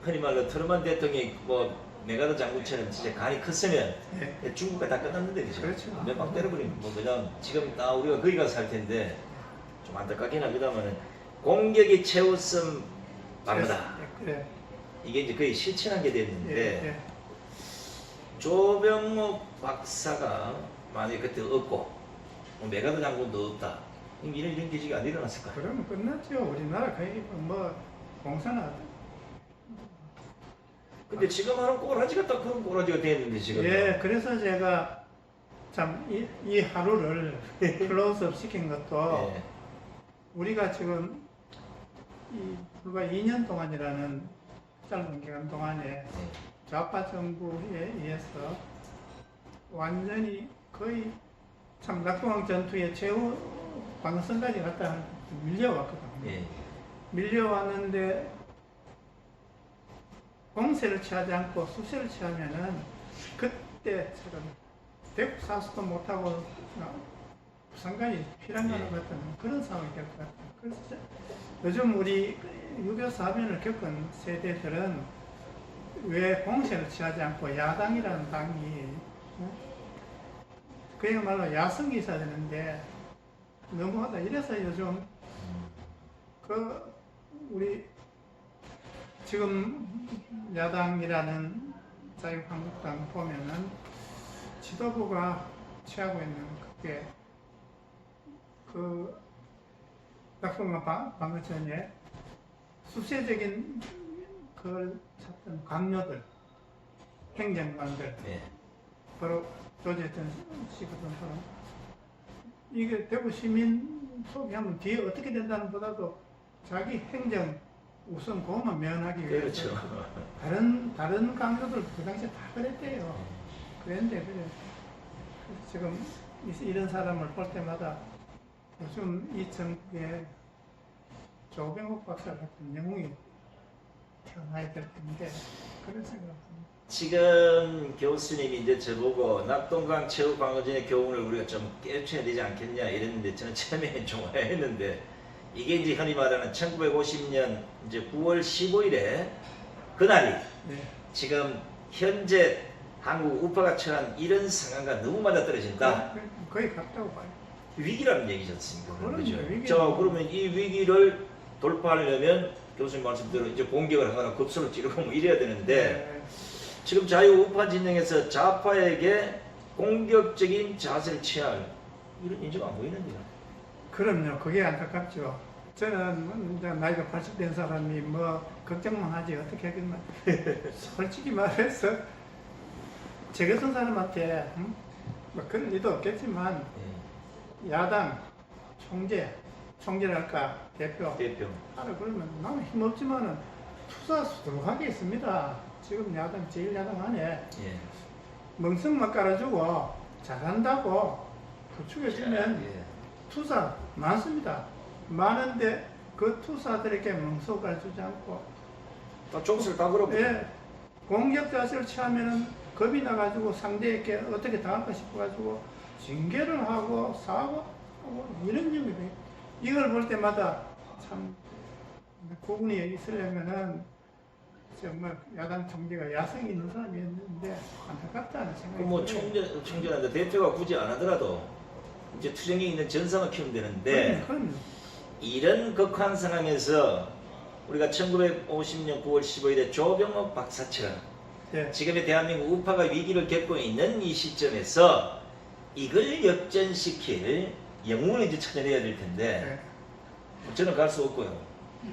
흔히 말로 트루먼 대통령이 뭐 메가드 장군처럼 진짜 간이 컸으면
네.
중국과 다 끝났는데 그죠?
그렇죠.
막 때려버리면 뭐 그냥 지금 다 우리가 거기 가서 살 텐데 좀 안타깝긴 합니다만은 공격이 최우선 방어다.
그래.
이게 이제 거의 실천한 게 됐는데
예, 예.
조병옥 박사가 만약에 그때 없고 뭐 메가드 장군도 없다. 이런 기적이 안 일어났을까?
그러면 끝났죠. 우리나라 거의 뭐 공산화.
근데 지금 하는 꼬라지가 딱 그런 꼬라지가 됐는데 지금.
예, 그래서 제가 참 이 하루를 클로즈업 시킨 것도
예.
우리가 지금 불과 2년 동안이라는 짧은 기간 동안에 좌파 정부에 의해서 완전히 거의 참 낙동강 전투의 최후 방선까지 갔다 밀려왔거든요.
예.
밀려왔는데 공세를 취하지 않고 수세를 취하면은 그때처럼 대북 사수도 못하고 부산까지 피난가는 같은 그런 상황이 될 것 같아요. 그래서 요즘 우리 6.25 사변을 겪은 세대들은 왜 공세를 취하지 않고 야당이라는 당이 그야말로 야성이 있어야 되는데 너무하다. 이래서 요즘 그 우리 지금 야당이라는 자유한국당 보면은 지도부가 취하고 있는 그게 그 낙동강 방금 전에 수세적인 그걸 찾던 강요들, 행정관들,
네.
바로 조재천 씨거든. 이게 대구 시민 소개하면 뒤에 어떻게 된다는 보다도 자기 행정 우선 그것만 면하기 위해서
그렇죠.
다른 강조들 그 당시에 다 그랬대요. 그랬는데 그래. 지금 이런 사람을 볼 때마다 요즘 이 전국에 조병옥 박사 같은 영웅이 태어나야 될 텐데 그런 생각합니다.
지금 교수님이 이제 저보고 낙동강 체육관광전의 교훈을 우리가 좀 깨우쳐야 되지 않겠냐 이랬는데 저는 처음에 좋아했는데 이게 이제 흔히 말하는 1950년 이제 9월 15일에 그날이
네.
지금 현재 한국 우파가 처한 이런 상황과 너무 맞아떨어진다.
거의 같다고 봐요.
위기라는 얘기지 않습니까?
그럼요,
그죠?
위기죠.
자, 그러면 이 위기를 돌파하려면 교수님 말씀대로 이제 공격을 하거나 급소를 찌르고 뭐 이래야 되는데
네.
지금 자유우파 진영에서 좌파에게 공격적인 자세를 취할 이런 인지가 안 보이는데요.
그럼요. 그게 안타깝죠. 저는 이제 나이가 80된 사람이 뭐 걱정만 하지 어떻게 하겠나. 솔직히 말해서 저 같은 사람한테 뭐 그런 일도 없겠지만 야당 총재랄까 대표 하라 그러면 나는 힘없지만은 투사 수두룩하게 있습니다. 지금 야당 제일 야당 안에
예.
멍석만 깔아주고 잘한다고 부추겨주면
예.
투사 많습니다. 많은데 그 투사들에게 멍석을 주지 않고
다 총수를 다 걸어보죠.
예, 공격 자세를 취하면은 겁이 나가지고 상대에게 어떻게 당할까 싶어가지고 징계를 하고 사과하고 이런 점이 이걸 볼 때마다 참 구분이 있으려면은 정말 야당 총재가 야성이 있는 사람이었는데 안타깝다는 생각이
뭐
들어요.
총재한테 대표가 굳이 안 하더라도 이제 투쟁에 있는 전사만 키우면 되는데
그럼요.
이런 극한 상황에서 우리가 1950년 9월 15일에 조병옥 박사처럼
예.
지금의 대한민국 우파가 위기를 겪고 있는 이 시점에서 이걸 역전시킬 영웅을 이제 찾아내야 될 텐데
예.
저는 갈 수 없고요.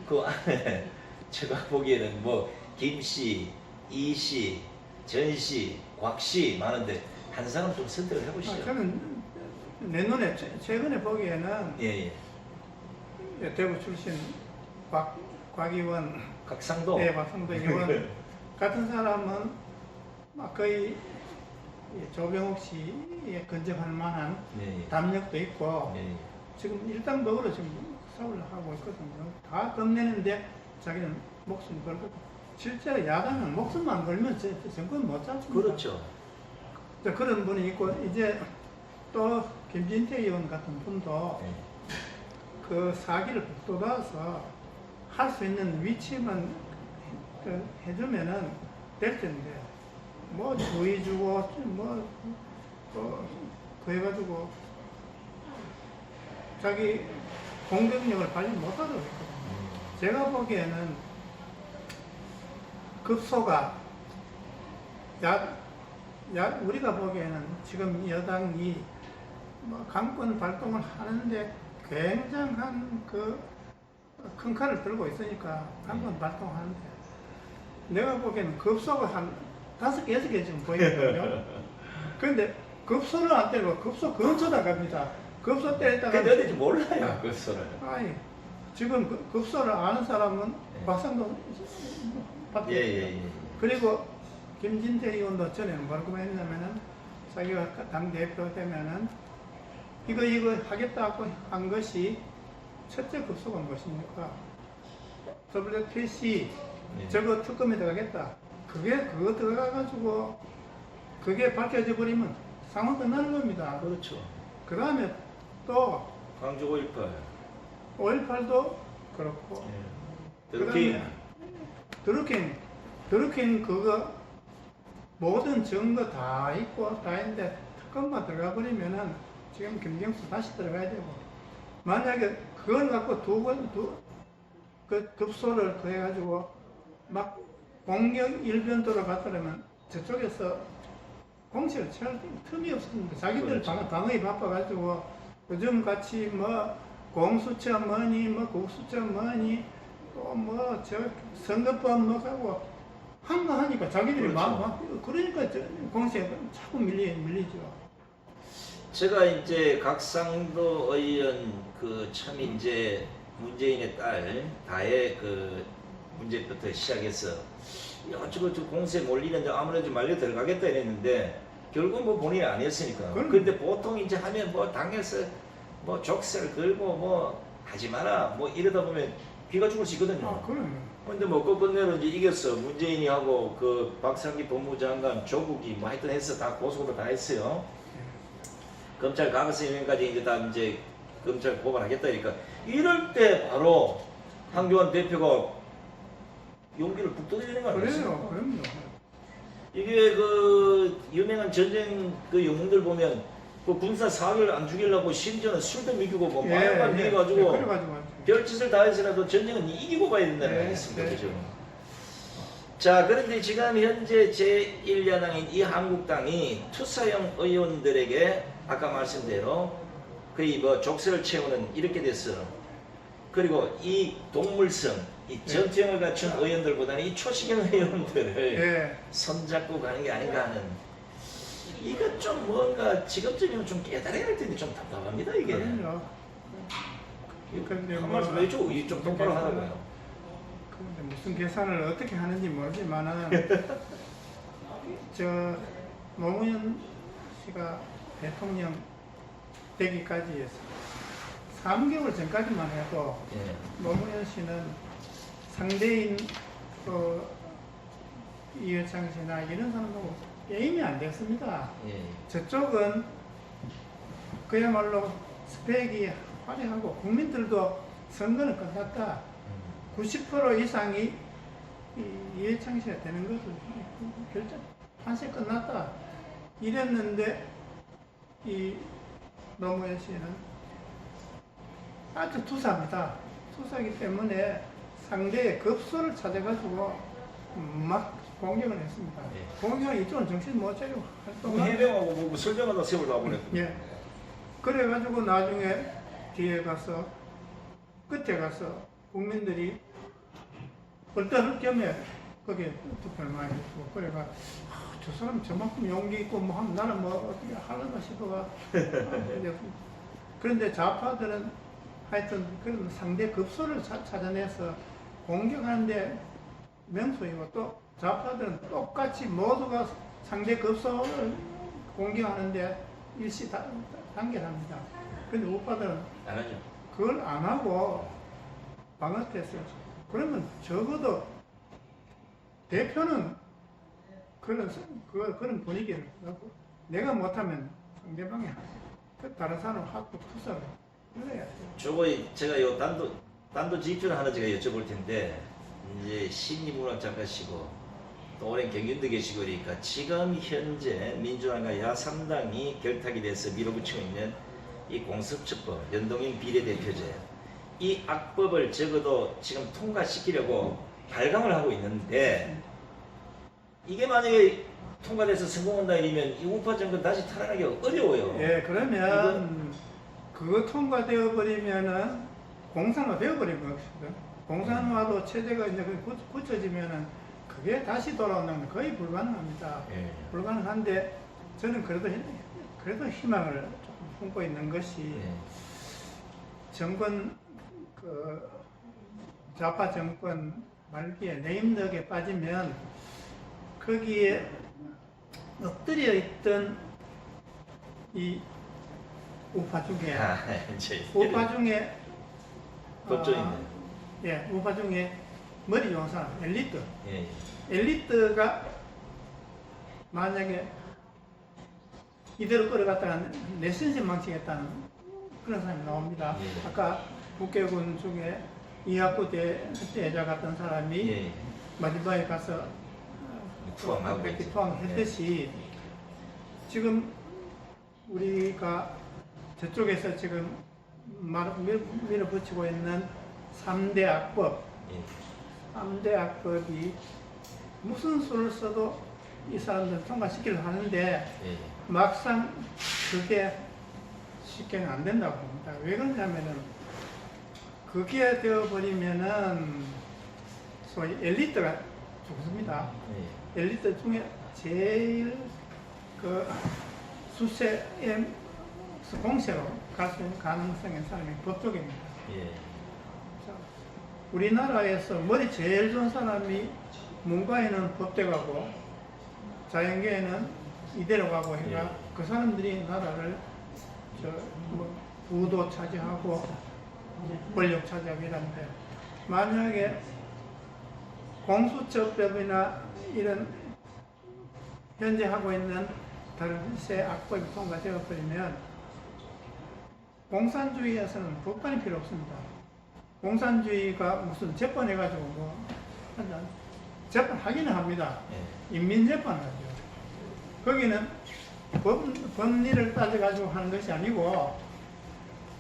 그 안에 제가 보기에는 뭐 김씨, 이씨, 전씨, 곽씨 많은데 한 사람 좀 선택을 해보시죠.
저는 내 눈에 최근에 보기에는
예, 예.
대구 출신 곽 의원,
각상도.
네, 박상도 의원 같은 사람은 막 거의 조병옥 씨에 근접할 만한
예,
담력도 있고
예. 예.
지금 일당백으로 지금 사업을 하고 있거든요. 다 겁내는데 자기는 목숨 걸고 실제로 야당은 목숨만 걸면 정권 못 잡습니다.
그렇죠.
그런 분이 있고 이제 또 김진태 의원 같은 분도
예.
그 사기를 북돋아서 할 수 있는 위치만 해주면은 될 텐데 뭐 주의 주고 그 해가지고 자기 공격력을 발휘 못하도록 했거든요. 제가 보기에는 급소가 우리가 보기에는 지금 여당이 뭐 강권 발동을 하는데 굉장한 큰 칼을 들고 있으니까 강권 발동하는데 내가 보기에는 급소가 한 5개, 6개 지금 보이거든요. 그런데 급소를 안 때리고 급소 근처다 갑니다. 급소 때렸다가
근데 어딘지 몰라요, 급소를.
아니 지금 급소를 아는 사람은 박상도 밖에
예.
그리고 김진태 의원도 전에는 뭐라고 했냐면은 자기가 당대표 되면은 이거 하겠다고 한 것이 첫째 급소가 무엇입니까? WTC
네.
저거 특검에 들어가겠다. 그거 들어가가지고 그게 밝혀져 버리면 상황 끝나는 겁니다.
그렇죠.
그 다음에 또
광주 5.18.
5.18도 그렇고
드루킹.
드루킹 그거 모든 증거 다 있고 다 있는데 특검만 들어가 버리면은 지금 김경수 다시 들어가야 되고 만약에 그걸 갖고 그 급소를 더해가지고 막 공격 일변도로 갔더라면 저쪽에서 공세를 취할 틈이 없습니다. 자기들
그렇죠.
방어에 바빠가지고 요즘 같이 뭐 공수처 뭐니 뭐 국수처 뭐니 또 뭐 저 선거법 뭐 하고 한거 하니까 자기들이
그렇죠.
그러니까 공세가 자꾸 밀리죠.
제가 이제 각상도 의원 그 참 이제 문재인의 딸 다혜 그 문제부터 시작해서 어쩌고저쩌고 공세 몰리는데 아무래도 말려 들어가겠다 이랬는데 결국 뭐 본인이 안 했으니까.
그럼.
근데 보통 이제 하면 뭐 당에서 뭐 족쇄를 걸고 뭐 하지 마라 뭐 이러다 보면 귀가 죽을 수 있거든요.
아, 그럼.
근데 뭐 끝끝내로 이제 이겼어. 문재인이 하고 그 박상기 법무장관 조국이 뭐 하여튼 해서 다 고소를 다 했어요. 검찰 가거수임까지 이제 다 이제 검찰 고발하겠다 그러니까 이럴 때 바로 한교안 대표가 용기를 북 떠들이는 거 아니겠어요?
그럼요.
이게 그 유명한 전쟁 그 영웅들 보면 그 군사 사기를 안 죽이려고 심지어는 술도 먹이고 뭐 마약만 먹여가지고
그래가지고
별짓을 다 해서라도 전쟁은 이기고 봐야 된다는 거 아니겠습니까? 그죠? 자, 그런데 지금 현재 제1야당인 이 한국당이 투사형 의원들에게 아까 말씀대로 거의 뭐 족쇄를 채우는 이렇게 됐어. 그리고 이 동물성, 이 전투형을 갖춘 의원들보다는 이 초식형 의원들을 손잡고 가는 게 아닌가 하는 이거 좀 뭔가 지금쯤이면 좀 깨달아야 할 텐데 좀 답답합니다 이게.
그럼요. 근데
한 말씀 해줘. 이좀 똑바로 하라고요.
근데 무슨 계산을 어떻게 하는지 모르지만은 저 노무현 씨가 대통령 되기까지 해서 3개월 전까지만 해도
예.
노무현 씨는 상대인 이회창 씨나 이런 사람하고 게임이 안 됐습니다.
예.
저쪽은 그야말로 스펙이 화려하고 국민들도 선거는 끝났다. 90% 이상이 이회창 씨가 되는 것을 결정 판세 끝났다. 이랬는데 이 노무현 씨는 아주 투사입니다. 투사이기 때문에 상대의 급소를 찾아가지고 막 공격을 했습니다.
네.
공격을 이쪽은 정신 못 차리고
해병하고 뭐 설명하다 세월 다 보냈고.
예. 그래가지고 나중에 뒤에 가서 끝에 가서 국민들이 얼떨 겸에 거기에 투표를 많이 했고 그래가 저 사람 저만큼 용기 있고 뭐 하면 나는 뭐 어떻게 하려나 싶어가 그런데 좌파들은 하여튼 그런 상대 급소를 찾아내서 공격하는데 명수이고 또 좌파들은 똑같이 모두가 상대 급소를 공격하는데 일시단계랍니다. 근데 우파들은
안 하죠.
그걸 안 하고 방어했어요. 그러면 적어도 대표는 그런 분위기를 갖고 내가 못하면 상대방이 그 다른 사람 하고 투사를 그래야 돼.
저거 제가 요 단도 직주를 하나 제가 여쭤볼 텐데 이제 심리문학 작가시고 또 오랜 경륜도 계시고 그러니까 지금 현재 민주당과 야3당이 결탁이 돼서 밀어붙이고 있는 이 공수처법, 연동형 비례대표제 이 악법을 적어도 지금 통과시키려고 발광을 하고 있는데 이게 만약에 통과돼서 성공한다 이러면 이 우파 정권 다시 탈환하기가 어려워요.
예, 그러면 그거 통과되어 버리면은 공산화 되어 버린 것이거든. 공산화도 체제가 이제 굳혀지면은 그게 다시 돌아온다는 건 거의 불가능합니다.
예.
불가능한데 저는 그래도 희망을 조금 품고 있는 것이
예.
정권 그 좌파 정권 말기에 네임덕에 빠지면 거기에 엎드려 있던 이 우파 중에 우파 중에
법조인들.
예, 우파 중에 머리 좋은 사람 엘리트
예.
엘리트가 만약에 이대로 끌어갔다가 내선심 망치겠다는 그런 사람이 나옵니다.
예.
아까 국회군 중에 이학구 대회자 같은 사람이
예.
마지막에 가서
투항하고
그렇게
있죠.
투항했듯이 지금 우리가 저쪽에서 지금 밀어붙이고 있는 3대 악법,
예.
3대 악법이 무슨 수를 써도 이 사람들 통과시키려 하는데
예.
막상 그게 쉽게는 안 된다고 봅니다. 왜 그러냐면은 그게 되어버리면은 소위 엘리트가 죽습니다.
예.
엘리트 중에 제일 그 수세의 공세로 갈 수 있는 가능성의 사람이 법조계입니다.
예.
자, 우리나라에서 머리 제일 좋은 사람이 문과에는 법대 가고 자연계에는 이대로 가고 해가
예.
그 사람들이 나라를 뭐 부도 차지하고 권력 차지하고 이러는데 만약에 공수처법이나 이런 현재 하고 있는 다른 새 악법이 통과되어 버리면 공산주의에서는 법관이 필요 없습니다. 공산주의가 무슨 재판해가지고 뭐 재판하기는 합니다.
예.
인민재판하죠. 거기는 법리를 따져가지고 하는 것이 아니고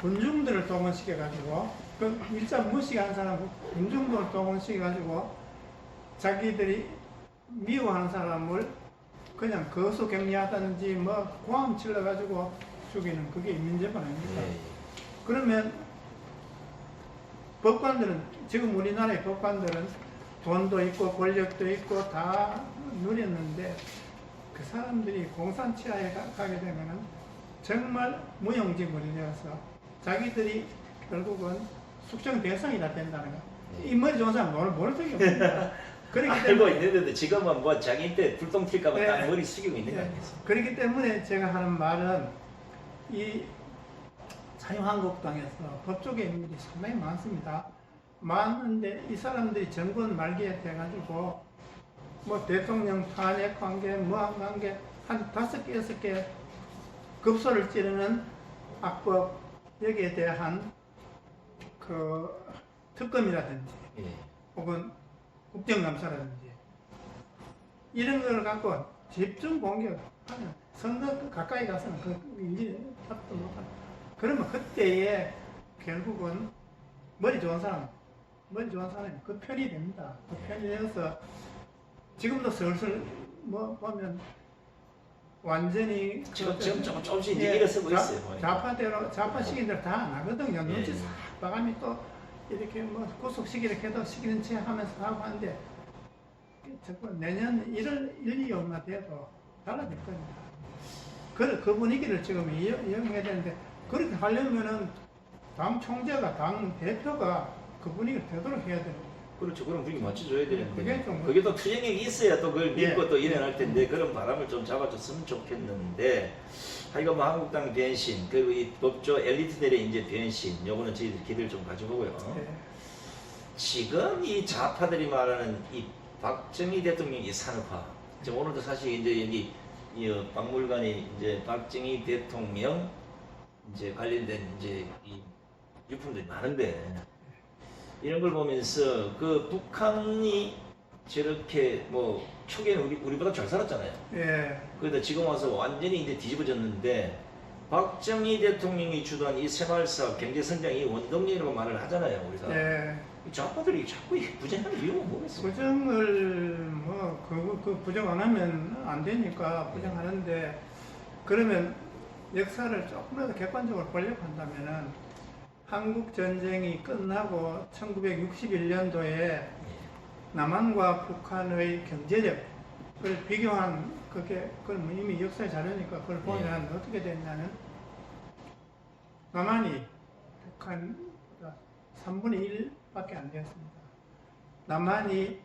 군중들을 동원시켜가지고 그 일자 무시게 한 사람 군중들을 동원시켜가지고 자기들이 미워하는 사람을 그냥 거수격리하다든지 뭐 고함 질러가지고 죽이는 그게 인민재판 아닙니까?
예.
그러면 법관들은 지금 우리나라의 법관들은 돈도 있고 권력도 있고 다 누렸는데 그 사람들이 공산 치하에 가게 되면은 정말 무용지물이 되어서 자기들이 결국은 숙청 대상이다 된다는 거. 이 머리 좋은 사람 모를 적이 없습니다. 그렇기
알고
때문에
있는데도 지금은 뭐 자기 때 불똥 튈까봐
네.
딱 머리 숙이고 있는 거
예,
아니겠습니까?
그렇기 때문에 제가 하는 말은 이 자유한국당에서 법조계 인물이 상당히 많습니다. 많은데 이 사람들이 정권 말기에 돼가지고 뭐 대통령 탄핵 관계, 뭐한 관계 한 5개, 6개 급소를 찌르는 악법 여기에 대한 그 특검이라든지
예.
혹은 국정감사라든지 이런 걸 갖고 집중 공격하면 선거 가까이 가서는 그 일이 답도 못하는 그러면 그때에 결국은 머리 좋은 사람이 그 편이 됩니다. 그 편이 되어서 지금도 슬슬 뭐 보면 완전히
지금 조금씩
예,
이제 일어서고 있어요. 보니까.
좌파 시기들 다 안 하거든요.
예.
눈치 싹 봐가면 또 이렇게 뭐 구속시키려 해도 시키는 체 하면서 하고 하는데 자꾸 내년 1월 1, 2월만 돼도 달라질 겁니다. 그 분위기를 지금 이용해야 되는데 그렇게 하려면은 당 총재가 당 대표가 그 분위기를 되도록 해야 돼요.
그렇죠. 그런 분위기 맞춰줘야 되는데
그게 좀-
그게 또 투쟁력이 있어야 또 그걸 믿고
예.
또 일어날 텐데 그런 바람을 좀 잡아줬으면 좋겠는데 하여간 뭐 한국당 변신 그리고 이 법조 엘리트들의 이제 변신 요거는 저희들 기대를 좀 가져보고요.
네.
지금 이 좌파들이 말하는 이 박정희 대통령의 산업화 지금 오늘도 사실 이제 여기 이 박물관에 이제 박정희 대통령 이제 관련된 이제 이 유품들이 많은데 이런 걸 보면서 그 북한이 저렇게 뭐 초기에는 우리보다 잘 살았잖아요.
예.
그런데 지금 와서 완전히 이제 뒤집어졌는데 박정희 대통령이 주도한 이 생활사업 경제성장이 원동력이라고 말을 하잖아요. 우리가
예.
이 좌파들이 자꾸 부정하는 이유가 뭐겠어요?
부정을 그 부정 안 하면 안 되니까 부정하는데 그러면 역사를 조금이라도 객관적으로 보려고 한다면은 한국 전쟁이 끝나고 1961년도에 남한과 북한의 경제력을 비교한 그게 그건 뭐 이미 역사의 자료니까 그걸 보면 어떻게 됐냐면 남한이 북한보다 3분의 1밖에 안 되었습니다. 남한이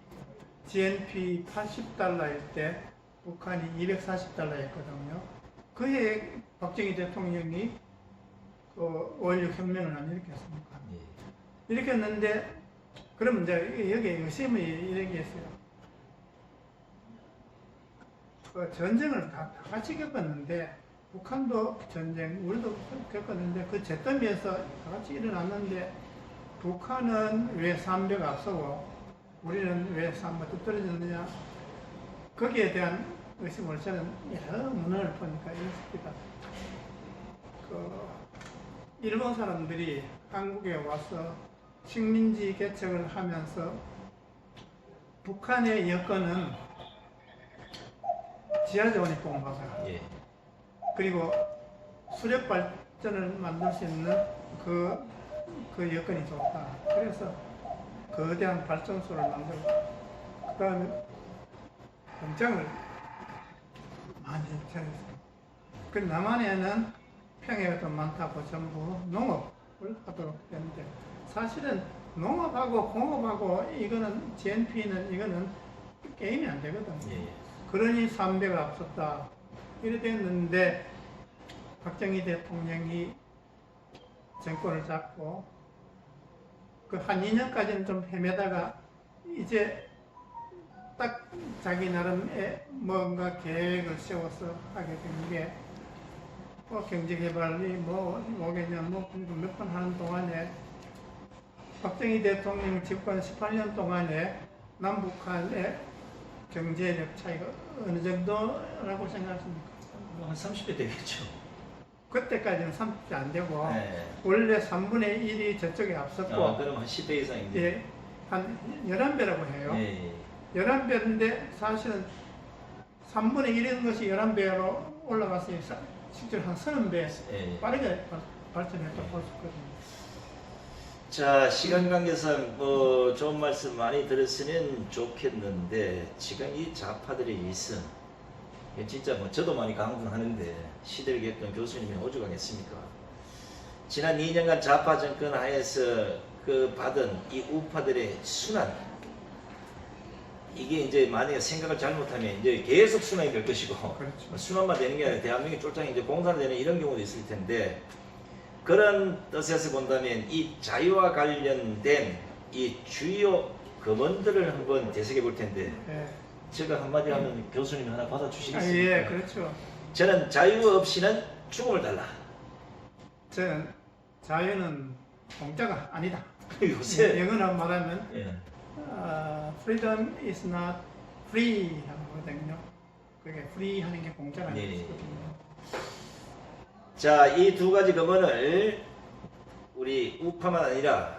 GNP 80달러일 때 북한이 240달러였거든요. 그해 박정희 대통령이 그 5.16 혁명을 안 일으켰습니까? 일으켰는데 그러면 이제 여기 의심이 이렇게 있어요. 그 전쟁을 다 같이 겪었는데 북한도 전쟁, 우리도 겪었는데 그 잿더미에서 다 같이 일어났는데 북한은 왜 300 앞서고 우리는 왜 300 떨어졌느냐? 거기에 대한 의심을 저는 여러 문헌을 보니까 이렇습니다. 일본 사람들이 한국에 와서 식민지 개척을 하면서 북한의 여건은 지하자원이 풍부하다.
예.
그리고 수력 발전을 만들 수 있는 그 여건이 좋다. 그래서 거대한 발전소를 만들고 그 다음에 공장을 많이 차렸어요. 그 남한에는 평야가 좀 많다고 전부 농업을 하도록 했는데 사실은 농업하고 공업하고 이거는 GNP는 이거는 게임이 안 되거든요.
예.
그러니 300을 앞섰다. 이래 됐는데 박정희 대통령이 정권을 잡고 그 한 2년까지는 좀 헤매다가 이제 딱 자기 나름의 뭔가 계획을 세워서 하게 된 게 경제개발이 뭐겠냐 몇 번 하는 동안에 박정희 대통령 집권 18년 동안에 남북한의 경제력 차이가 어느 정도라고 생각하십니까?
한 30배 되겠죠.
그때까지는 30배 안 되고
네.
원래 3분의 1이 저쪽에 앞섰고
그럼 한 10배 이상인데.
예, 한 11배라고 해요.
예.
11배인데 사실은 3분의 1인 것이 11배로 올라갔으니 실제로 한 30배
예.
빠르게 발전했다고 볼 수 있거든요.
자, 시간 관계상 뭐 좋은 말씀 많이 들었으면 좋겠는데 지금 이 좌파들의 일선 진짜 뭐 저도 많이 강조하는데 시대를 겪던 교수님이 오죽하겠습니까? 지난 2년간 좌파 정권 하에서 그 받은 이 우파들의 순환, 이게 이제 만약에 생각을 잘못하면 이제 계속 순환이 될 것이고,
그렇죠.
순환만 되는 게 아니라 대한민국 쫄장이 이제 공산되는 이런 경우도 있을 텐데, 그런 뜻에서 본다면 이 자유와 관련된 이 주요 검언들을 한번 되새겨 볼 텐데,
예.
제가 한마디 하면 교수님이 하나 받아주시겠습니까?
예, 그렇죠.
저는 자유 없이는 죽음을 달라.
저는 자유는 공짜가 아니다.
요새
영어로 말하면
예.
freedom is not free 하거든요. 그게 free 하는 게 공짜가
예.
아니거든요.
자, 이 두 가지 검언을 우리 우파만 아니라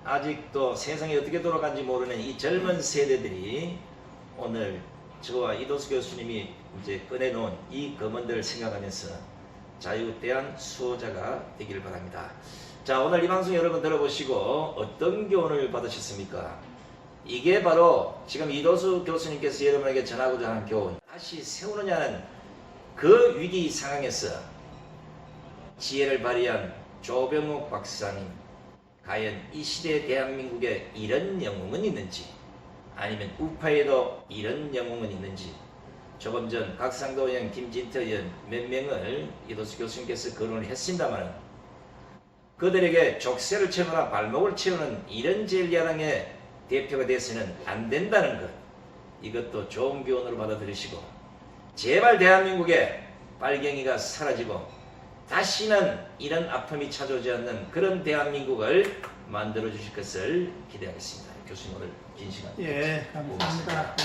아직도 세상이 어떻게 돌아가는지 모르는 이 젊은 세대들이 오늘 저와 이도수 교수님이 이제 꺼내놓은 이 검언들을 생각하면서 자유대한 수호자가 되기를 바랍니다. 자, 오늘 이 방송 여러분 들어보시고 어떤 교훈을 받으셨습니까? 이게 바로 지금 이도수 교수님께서 여러분에게 전하고자 하는 교훈, 다시 세우느냐는 그 위기 상황에서 지혜를 발휘한 조병욱 박사님, 과연 이 시대의 대한민국에 이런 영웅은 있는지, 아니면 우파에도 이런 영웅은 있는지, 조금 전 각상도 의원, 김진태 의원 몇 명을 이도수 교수님께서 거론을 했습니다만, 그들에게 족쇄를 채우거나 발목을 채우는 이런 젤리야당의 대표가 돼서는 안 된다는 것, 이것도 좋은 교훈으로 받아들이시고, 제발 대한민국에 빨갱이가 사라지고 다시는 이런 아픔이 찾아오지 않는 그런 대한민국을 만들어 주실 것을 기대하겠습니다. 교수님 오늘 긴 시간
예, 감사합니다.